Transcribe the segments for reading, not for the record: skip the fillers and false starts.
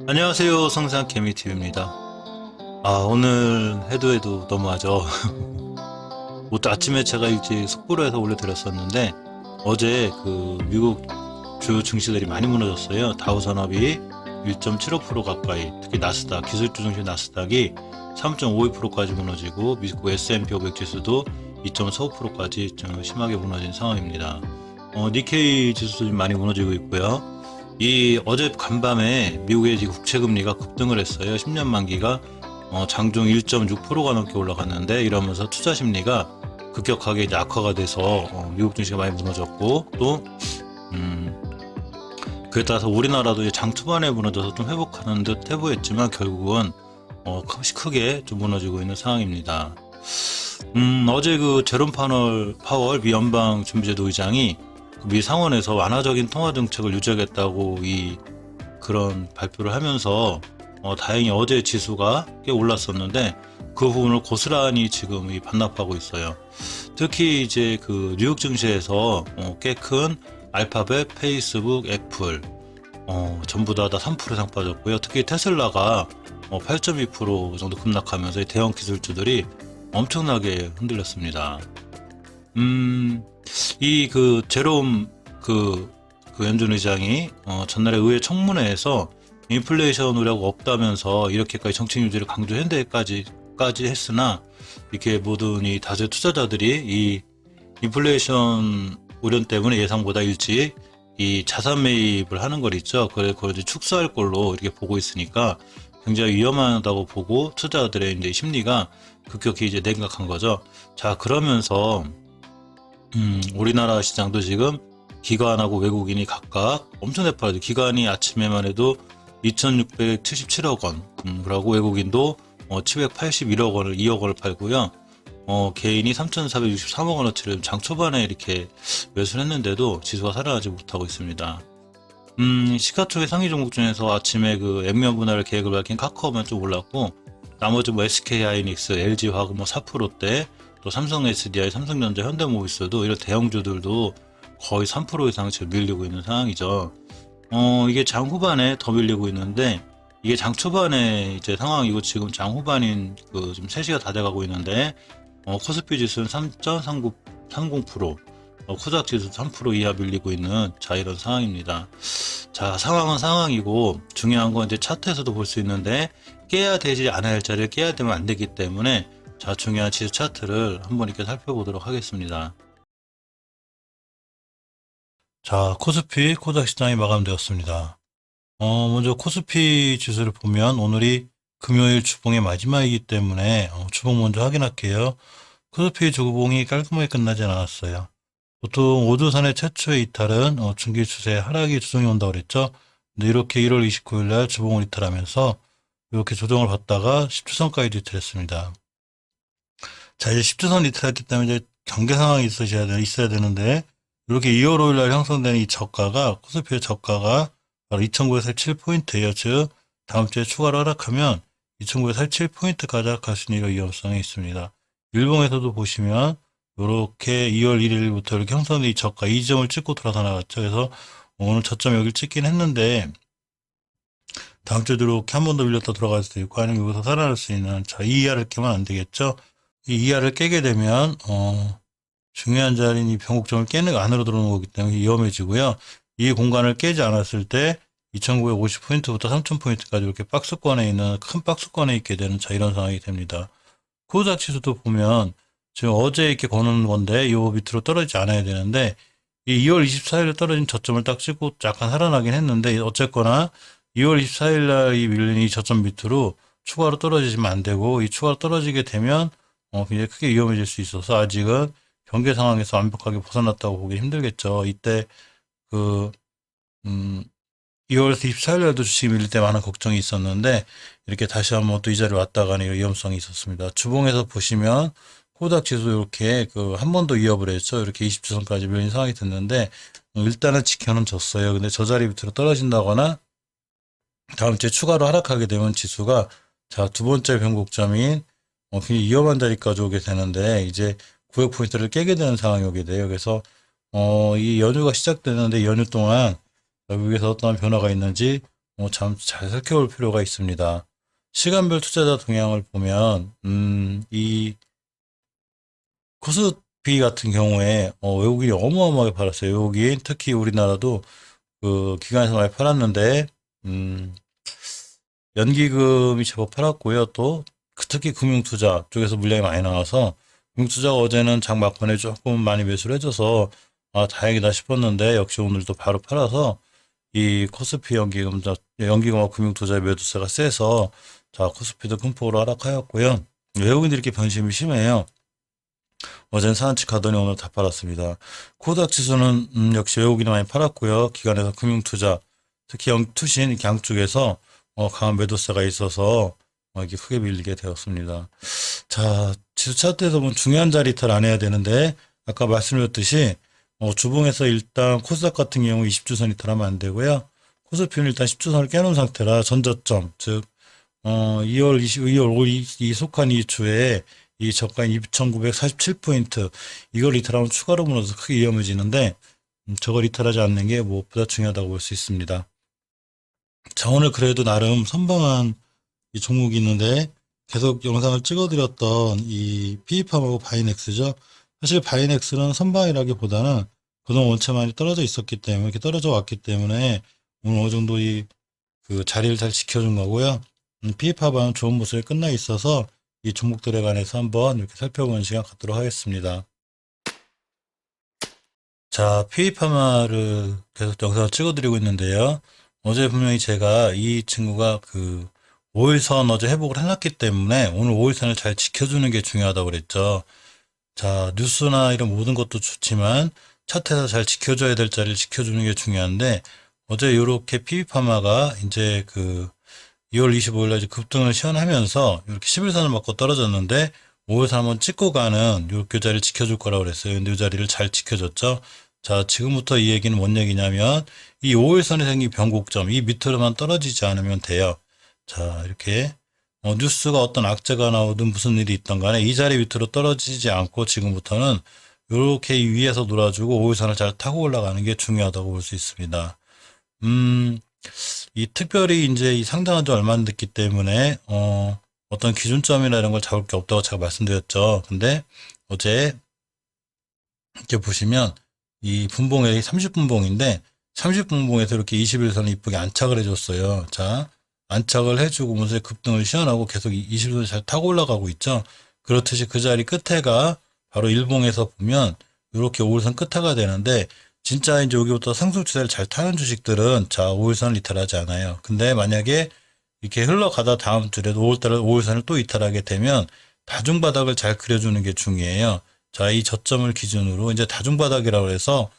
안녕하세요. 성상 개미TV입니다. 오늘 해도 너무하죠. 아침에 제가 일찍 속보로 해서 올려드렸었는데, 어제 미국 주요 증시들이 많이 무너졌어요. 다우산업이 1.75% 가까이, 특히 나스닥, 기술주 중심 나스닥이 3.52%까지 무너지고, 미국 S&P 500 지수도 2.45%까지 좀 심하게 무너진 상황입니다. 니케이 지수도 좀 많이 무너지고 있고요. 이 어제 간밤에 미국의 국채금리가 급등을 했어요. 10년 만기가 장중 1.6%가 넘게 올라갔는데, 이러면서 투자 심리가 급격하게 이제 악화가 돼서 미국 증시가 많이 무너졌고, 또 그에 따라서 우리나라도 이제 장 초반에 무너져서 좀 회복하는 듯 해보였지만, 결국은 크게 좀 무너지고 있는 상황입니다. 어제 제롬 파월 미 연방준비제도 의장이 미 상원에서 완화적인 통화 정책을 유지하겠다고 그런 발표를 하면서 다행히 어제 지수가 꽤 올랐었는데, 그 부분을 고스란히 지금 반납하고 있어요. 특히 이제 뉴욕 증시에서 꽤 큰 알파벳, 페이스북, 애플 전부 다 3% 이상 빠졌고요. 특히 테슬라가 8.2% 정도 급락하면서 대형 기술주들이 엄청나게 흔들렸습니다. 제롬 연준 의장이 전날에 의회 청문회에서 인플레이션 우려가 없다면서 이렇게까지 정책 유지를 강조했는데까지 했으나, 이렇게 모든 이 다수의 투자자들이 이 인플레이션 우려 때문에 예상보다 일찍 이 자산 매입을 하는 걸 있죠. 그걸 이제 축소할 걸로 이렇게 보고 있으니까 굉장히 위험하다고 보고, 투자자들의 이제 심리가 급격히 이제 냉각한 거죠. 자, 그러면서 우리나라 시장도 지금 기관하고 외국인이 각각 엄청 내팔아요. 기관이 아침에만 해도 2,677억 원, 그러고 외국인도 781억 원을, 2억 원을 팔고요. 개인이 3,463억 원어치를 장 초반에 이렇게 매수를 했는데도 지수가 살아나지 못하고 있습니다. 시가총액 상위 종목 중에서 아침에 액면 분할 계획을 밝힌 카카오만 좀 올랐고, 나머지 SK 하이닉스, LG 화학 4%대, 또 삼성 SDI, 삼성전자, 현대모비스도 이런 대형주들도 거의 3% 이상 지금 밀리고 있는 상황이죠. 이게 장 후반에 더 밀리고 있는데, 이게 장 초반에 이제 상황이고, 지금 장 후반인 지금 3시가 다 돼가고 있는데, 코스피 지수는 3.30%, 코스닥 지수 3% 이하 밀리고 있는 이런 상황입니다. 자, 상황은 상황이고, 중요한 건 이제 차트에서도 볼 수 있는데, 깨야 되지 않아야 할 자리를 깨야 되면 안 되기 때문에, 자, 중요한 지수 차트를 한번 이렇게 살펴보도록 하겠습니다. 자, 코스닥 시장이 마감되었습니다. 먼저 코스피 지수를 보면 오늘이 금요일 주봉의 마지막이기 때문에 주봉 먼저 확인할게요. 코스피 주봉이 깔끔하게 끝나지 않았어요. 보통 오주산의 최초의 이탈은 중기 추세 하락이 조정이 온다고 그랬죠. 근데 이렇게 1월 29일 날 주봉을 이탈하면서 이렇게 조정을 받다가 10주선까지 이탈했습니다. 자, 이제 10주선 이탈했기 때문에 이제 경계 상황이 있어야 되는데, 이렇게 2월 5일 날 형성된 이 저가가, 코스피의 저가가 바로 2,947포인트예요. 즉, 다음 주에 추가로 하락하면 2,947포인트까지 하락할 수 있는 위험성이 있습니다. 일봉에서도 보시면 이렇게 2월 1일부터 이렇게 형성된 이 저가 이 점을 찍고 돌아서 나갔죠. 그래서 오늘 저점 여기를 찍긴 했는데, 다음 주에도 이렇게 한 번 더 밀렸다 들어갈 수도 있고, 아니면 여기서 살아날 수 있는, 자, 이 이하를 깨면 안 되겠죠. 이 이하를 깨게 되면 중요한 자리인 이 변곡점을 깨는 안으로 들어오는 거기 때문에 위험해지고요. 이 공간을 깨지 않았을 때 2,950포인트부터 3,000포인트까지 이렇게 박스권에 있는 큰 박스권에 있게 되는 이런 상황이 됩니다. 코스닥 지수도 보면 지금 어제 이렇게 거는 건데 요 밑으로 떨어지지 않아야 되는데, 이 2월 24일에 떨어진 저점을 딱 찍고 약간 살아나긴 했는데, 어쨌거나 2월 24일 날 이 밀린 이 저점 밑으로 추가로 떨어지면 안 되고, 이 추가로 떨어지게 되면 굉장히 크게 위험해질 수 있어서 아직은 경계 상황에서 완벽하게 벗어났다고 보기 힘들겠죠. 이때 2월 24일 날도 주식이 밀릴 때 많은 걱정이 있었는데, 이렇게 다시 한번 또 이 자리에 왔다 가는 위험성이 있었습니다. 주봉에서 보시면 코스닥 지수 이렇게 한 번 더 위협을 했죠. 이렇게 20주선까지 밀린 상황이 됐는데, 일단은 지켜는 졌어요. 근데 저 자리 밑으로 떨어진다거나 다음 주에 추가로 하락하게 되면 지수가 두 번째 변곡점인 굉장히 위험한 자리까지 오게 되는데, 이제 900포인트를 깨게 되는 상황이 오게 돼요. 그래서 이 연휴가 시작되는데, 연휴 동안 미국에서 어떤 변화가 있는지 참 잘 살펴볼 필요가 있습니다. 시간별 투자자 동향을 보면, 이 코스피 같은 경우에, 외국인이 어마어마하게 팔았어요. 외국인, 특히 우리나라도 그 기관에서 많이 팔았는데, 음, 연기금이 제법 팔았고요. 또, 특히 금융투자 쪽에서 물량이 많이 나와서, 금융투자가 어제는 장 막판에 조금 많이 매수를 해줘서, 아, 다행이다 싶었는데, 역시 오늘도 바로 팔아서, 이 코스피 연기금하고 금융투자의 매도세가 세서, 자, 코스피도 큰 폭으로 하락하였고요. 외국인들이 이렇게 변심이 심해요. 어젠 상한치 가더니 오늘 다 팔았습니다. 코닥 지수는 역시 외국인이 많이 팔았고요. 기관에서 금융투자, 특히 투신 이렇게 양쪽에서 강한 매도세가 있어서 이게 크게 밀리게 되었습니다. 자, 지수 차트에서 보면 중요한 자리 이탈 안 해야 되는데 아까 말씀드렸듯이 주봉에서 일단 코스닥 같은 경우 20주선 이탈하면 안 되고요. 코스피는 일단 10주선을 깨놓은 상태라 전저점, 즉 2월 5일 이 속한 이 주에 이 저가인 2,947포인트 이걸 이탈하면 추가로 무너져서 크게 위험해지는데 저걸 이탈하지 않는 게 무엇보다 중요하다고 볼 수 있습니다. 자, 오늘 그래도 나름 선방한 이 종목이 있는데 계속 영상을 찍어드렸던 이 PE팜하고 바이넥스죠. 사실 바이넥스는 선방이라기보다는 그동안 원체 많이 떨어져 있었기 때문에 이렇게 떨어져 왔기 때문에 오늘 어느 정도 이 그 자리를 잘 지켜준 거고요. PE팜은 좋은 모습이 끝나 있어서 이 종목들에 관해서 한번 이렇게 살펴보는 시간 갖도록 하겠습니다. 자, PE팜을 계속 영상을 찍어드리고 있는데요. 어제 분명히 제가 이 친구가 그 5일선 어제 회복을 해놨기 때문에 오늘 5일선을 잘 지켜주는 게 중요하다고 그랬죠. 자, 뉴스나 이런 모든 것도 좋지만 차트에서 잘 지켜줘야 될 자리를 지켜주는 게 중요한데 어제 이렇게 PE팜가 이제 그 2월 25일 날 급등을 시연하면서 이렇게 11선을 맞고 떨어졌는데 5일선 한번 찍고 가는 이렇게 자리를 지켜줄 거라고 그랬어요. 근데 이 자리를 잘 지켜줬죠. 자, 지금부터 이 얘기는 뭔 얘기냐면 이 5일선에 생긴 변곡점 이 밑으로만 떨어지지 않으면 돼요. 자, 이렇게 뉴스가 어떤 악재가 나오든 무슨 일이 있던 간에 이 자리 밑으로 떨어지지 않고 지금부터는 이렇게 위에서 놀아주고 5일선을 잘 타고 올라가는 게 중요하다고 볼 수 있습니다. 이 특별히 이제 이 상장한 지 얼마 안 됐기 때문에 어떤 기준점이나 이런 걸 잡을 게 없다고 제가 말씀드렸죠. 근데 어제 이렇게 보시면 이 분봉이 30분봉인데 30분봉에서 이렇게 21선을 이쁘게 안착을 해줬어요. 자, 안착을 해주고 문서에 급등을 시연하고 계속 21선을 잘 타고 올라가고 있죠. 그렇듯이 그 자리 끝에가 바로 일봉에서 보면 이렇게 5일선 끝에가 되는데 진짜 이제 여기부터 상승 추세를 잘 타는 주식들은 자 5일선을 이탈하지 않아요. 근데 만약에 이렇게 흘러가다 다음 주에도 5일선을 또 이탈하게 되면 다중바닥을 잘 그려주는 게 중요해요. 자, 이 저점을 기준으로 이제 다중바닥이라고 해서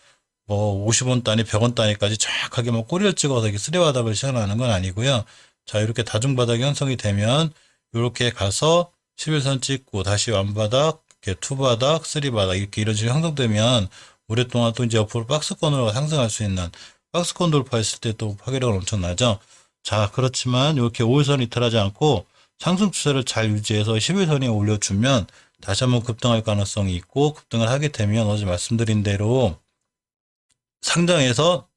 뭐 50원 단위, 100원 단위까지 정확하게 뭐 꼬리를 찍어서 이렇게 쓰레바닥을 시연하는 건 아니고요. 자, 이렇게 다중바닥이 형성이 되면 이렇게 가서 11선 찍고 다시 완바닥, 이렇게 투바닥, 쓰리바닥 이렇게 이런 식으로 형성되면 오랫동안 또 이제 옆으로 박스권으로 상승할 수 있는 박스권 돌파했을 때 또 파괴력은 엄청나죠. 자, 그렇지만 이렇게 5일선 이탈하지 않고 상승 추세를 잘 유지해서 11선에 올려주면 다시 한번 급등할 가능성이 있고 급등을 하게 되면 어제 말씀드린 대로 상장에서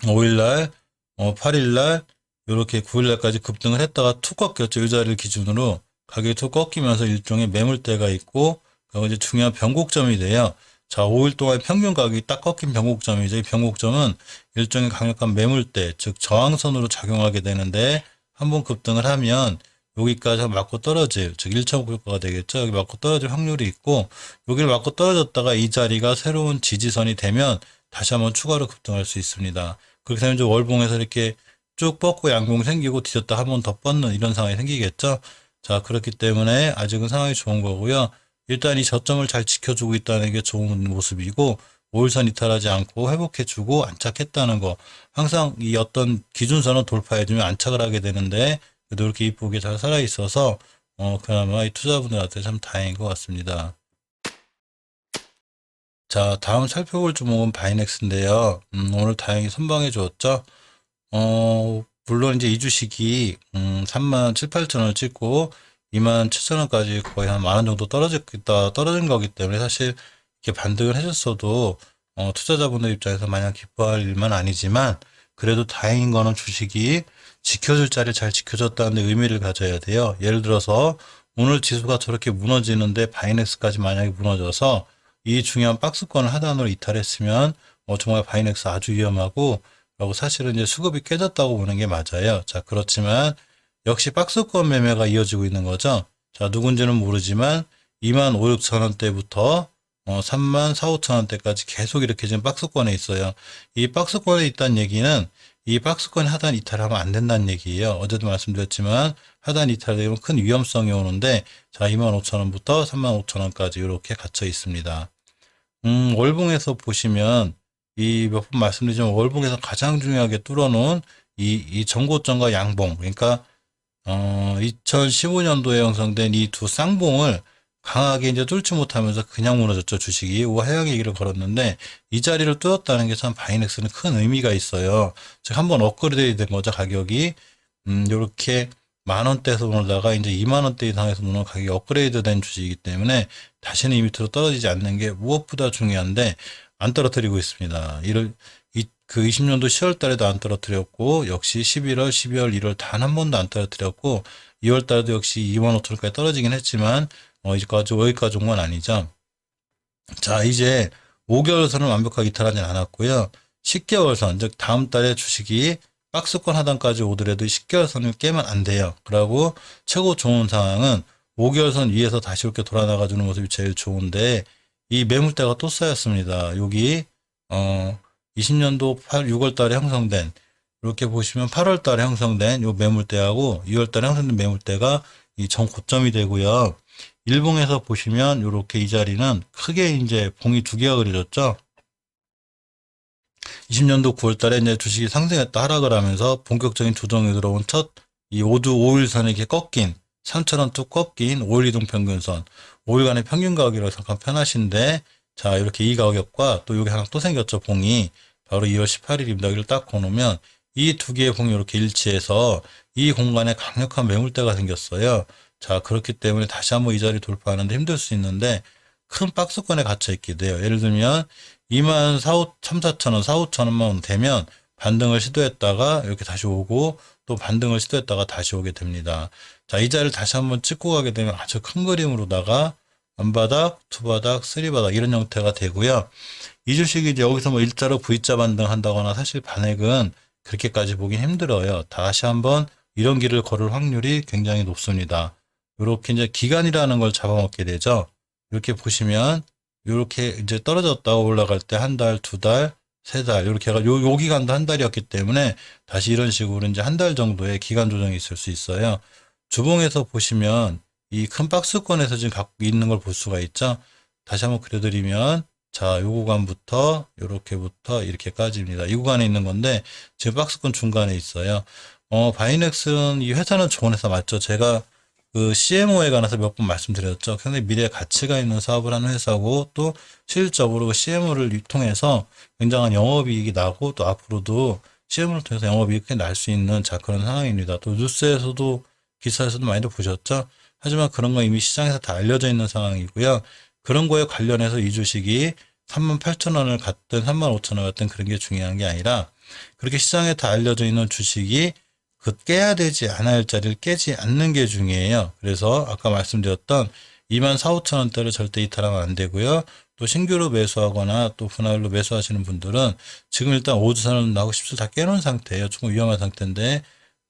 5일날, 8일날 이렇게 9일날까지 급등을 했다가 툭 꺾였죠. 이 자리를 기준으로 가격이 툭 꺾이면서 일종의 매물대가 있고 그리고 이제 중요한 변곡점이 돼요. 자, 5일 동안 평균 가격이 딱 꺾인 변곡점이죠. 이 변곡점은 일종의 강력한 매물대, 즉 저항선으로 작용하게 되는데 한번 급등을 하면 여기까지 맞고 떨어질, 즉 1.5효과가 되겠죠. 여기 맞고 떨어질 확률이 있고 여기를 맞고 떨어졌다가 이 자리가 새로운 지지선이 되면 다시 한번 추가로 급등할 수 있습니다. 그렇게 되면 이제 월봉에서 이렇게 쭉 뻗고 양봉 생기고 뒤졌다 한 번 더 뻗는 이런 상황이 생기겠죠. 자, 그렇기 때문에 아직은 상황이 좋은 거고요. 일단 이 저점을 잘 지켜주고 있다는 게 좋은 모습이고 5일선 이탈하지 않고 회복해주고 안착했다는 거 항상 이 어떤 기준선을 돌파해주면 안착을 하게 되는데 그래도 이렇게 이쁘게 잘 살아있어서 그나마 이 투자분들한테 참 다행인 것 같습니다. 자, 다음 살펴볼 종목은 바이넥스인데요. 오늘 다행히 선방해 주었죠. 물론 이제 이 주식이 3만 7, 8천원을 찍고 2만 7천원까지 거의 한 만 원 정도 떨어진 거기 때문에 사실 이렇게 반등을 해줬어도 투자자분들 입장에서 마냥 기뻐할 일만 아니지만 그래도 다행인 거는 주식이 지켜줄 자리를 잘 지켜줬다는 데 의미를 가져야 돼요. 예를 들어서 오늘 지수가 저렇게 무너지는데 바이넥스까지 만약에 무너져서 이 중요한 박스권을 하단으로 이탈했으면 정말 바이넥스 아주 위험하고 라고 사실은 이제 수급이 깨졌다고 보는 게 맞아요. 자, 그렇지만 역시 박스권 매매가 이어지고 있는 거죠. 자, 누군지는 모르지만 2만 5, 6천 원대부터 3만 4, 5천 원대까지 계속 이렇게 지금 박스권에 있어요. 이 박스권에 있다는 얘기는 이 박스권 하단 이탈하면 안 된다는 얘기예요. 어제도 말씀드렸지만 하단 이탈되면 큰 위험성이 오는데 자 25,000원부터 35,000원까지 이렇게 갇혀 있습니다. 월봉에서 보시면 이 몇 번 말씀드리지만 월봉에서 가장 중요하게 뚫어놓은 이 전고점과 양봉 그러니까 2015년도에 형성된 이 두 쌍봉을 강하게 이제 뚫지 못하면서 그냥 무너졌죠, 주식이. 하향의 길을 걸었는데, 이 자리를 뚫었다는 게 참 바이넥스는 큰 의미가 있어요. 즉, 한번 업그레이드 된 거죠, 가격이. 요렇게 만 원대에서 오르다가 이제 2만 원대 이상에서 오는 가격이 업그레이드 된 주식이기 때문에 다시는 이 밑으로 떨어지지 않는 게 무엇보다 중요한데, 안 떨어뜨리고 있습니다. 그 20년도 10월 달에도 안 떨어뜨렸고, 역시 11월, 12월, 1월 단 한 번도 안 떨어뜨렸고, 2월 달에도 역시 2만 5천원까지 떨어지긴 했지만, 여기까지 온 건 아니죠. 자, 이제 5개월선을 완벽하게 이탈하진 않았고요. 10개월선, 즉 다음 달에 주식이 박스권 하단까지 오더라도 10개월선을 깨면 안 돼요. 그리고 최고 좋은 상황은 5개월선 위에서 다시 이렇게 돌아나가주는 모습이 제일 좋은데 이 매물대가 또 쌓였습니다. 여기 20년도 6월 달에 형성된 이렇게 보시면 8월 달에 형성된 요 매물대하고 2월 달에 형성된 매물대가 이 전 고점이 되고요. 일봉에서 보시면 이렇게 이 자리는 크게 이제 봉이 두 개가 그려졌죠. 20년도 9월 달에 이제 주식이 상승했다 하락을 하면서 본격적인 조정에 들어온 첫 이 5일선에 이렇게 꺾인 3,000원 뚝 꺾인 5일 이동 평균선 5일간의 평균 가격이라고 잠깐 편하신데 자 이렇게 이 가격과 또 여기 하나 또 생겼죠 봉이 바로 2월 18일입니다. 여기를 딱 거놓으면 이 두 개의 봉이 이렇게 일치해서 이 공간에 강력한 매물대가 생겼어요. 자 그렇기 때문에 다시 한번 이 자리 돌파하는데 힘들 수 있는데 큰 박스권에 갇혀 있게 돼요. 예를 들면 2만 3, 4천원, 4, 5천원만 되면 반등을 시도했다가 이렇게 다시 오고 또 반등을 시도했다가 다시 오게 됩니다. 자, 이 자리를 다시 한번 찍고 가게 되면 아주 큰 그림으로다가 원바닥, 투바닥, 쓰리바닥 이런 형태가 되고요. 이 주식이 이제 여기서 뭐 일자로 V자 반등 한다거나 사실 반액은 그렇게까지 보긴 힘들어요. 다시 한번 이런 길을 걸을 확률이 굉장히 높습니다. 이렇게 이제 기간이라는 걸 잡아먹게 되죠. 이렇게 보시면 이렇게 이제 떨어졌다가 올라갈 때 한 달, 두 달, 세 달 이렇게 해가 요 기간도 한 달이었기 때문에 다시 이런 식으로 이제 한 달 정도의 기간 조정이 있을 수 있어요. 주봉에서 보시면 이 큰 박스권에서 지금 갖고 있는 걸 볼 수가 있죠. 다시 한번 그려드리면 자, 요 구간부터 요렇게부터 이렇게까지입니다. 이 구간에 있는 건데 지금 박스권 중간에 있어요. 바이넥스는 이 회사는 좋은 회사 맞죠? 제가 그 CMO에 관해서 몇 번 말씀드렸죠. 굉장히 미래에 가치가 있는 사업을 하는 회사고 또 실질적으로 CMO를 통해서 굉장한 영업이익이 나고 또 앞으로도 CMO를 통해서 영업이익이 날 수 있는 자 그런 상황입니다. 또 뉴스에서도 기사에서도 많이들 보셨죠. 하지만 그런 건 이미 시장에서 다 알려져 있는 상황이고요. 그런 거에 관련해서 이 주식이 38,000원을 갔든 35,000원 갔든 그런 게 중요한 게 아니라 그렇게 시장에 다 알려져 있는 주식이 깨야 되지 않아야 할 자리를 깨지 않는 게 중요해요. 그래서 아까 말씀드렸던 2만 4, 5천 원대를 절대 이탈하면 안 되고요. 또 신규로 매수하거나 또 분할로 매수하시는 분들은 지금 일단 5주선을 나고 10주 다 깨놓은 상태예요. 조금 위험한 상태인데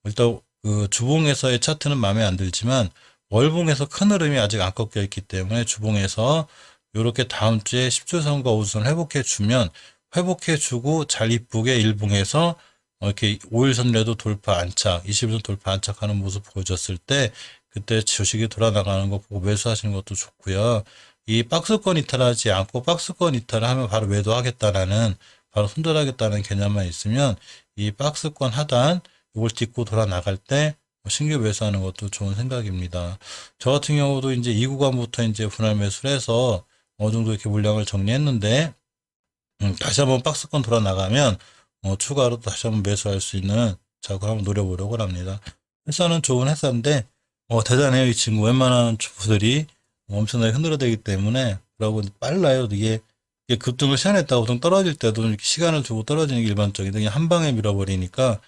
일단 그 주봉에서의 차트는 마음에 안 들지만 월봉에서 큰 흐름이 아직 안 꺾여 있기 때문에 주봉에서 이렇게 다음 주에 10주선과 5주선 회복해 주면 회복해 주고 잘 이쁘게 일봉에서 이렇게 5일선이라도 돌파 안착, 20일선 돌파 안착하는 모습 보여줬을 때 그때 주식이 돌아나가는 거 보고 매수하시는 것도 좋고요. 이 박스권 이탈하지 않고 박스권 이탈을 하면 바로 매도하겠다라는 바로 손절하겠다는 개념만 있으면 이 박스권 하단 이걸 딛고 돌아나갈 때 신규 매수하는 것도 좋은 생각입니다. 저 같은 경우도 이제 이 구간부터 이제 분할 매수를 해서 어느 정도 이렇게 물량을 정리했는데 다시 한번 박스권 돌아나가면 추가로 다시 한번 매수할 수 있는 작업을 한번 노려보려고 합니다. 회사는 좋은 회사인데 대단해요. 이 친구 웬만한 주부들이 엄청나게 흔들어대기 때문에 그러고 빨라요. 이게 급등을 시작했다가 보통 떨어질 때도 이렇게 시간을 두고 떨어지는 게 일반적인데 그냥 한 방에 밀어버리니까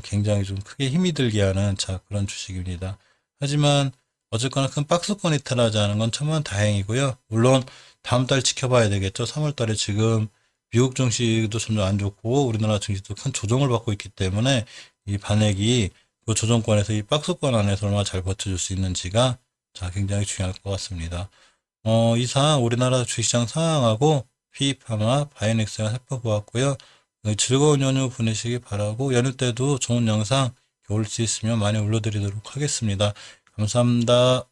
굉장히 좀 크게 힘이 들게 하는 그런 주식입니다. 하지만 어쨌거나 큰 박스권 이탈하지 않은 건 천만 다행이고요. 물론 다음 달 지켜봐야 되겠죠. 3월 달에 지금 미국 증시도 점점 안 좋고 우리나라 증시도 큰 조정을 받고 있기 때문에 이 반액이 그 조정권에서 이 박스권 안에서 얼마나 잘 버텨줄 수 있는지가 굉장히 중요할 것 같습니다. 이상 우리나라 주식시장 상황하고 피파마 바이넥스가 살펴보았고요. 즐거운 연휴 보내시기 바라고 연휴 때도 좋은 영상 올 수 있으면 많이 올려드리도록 하겠습니다. 감사합니다.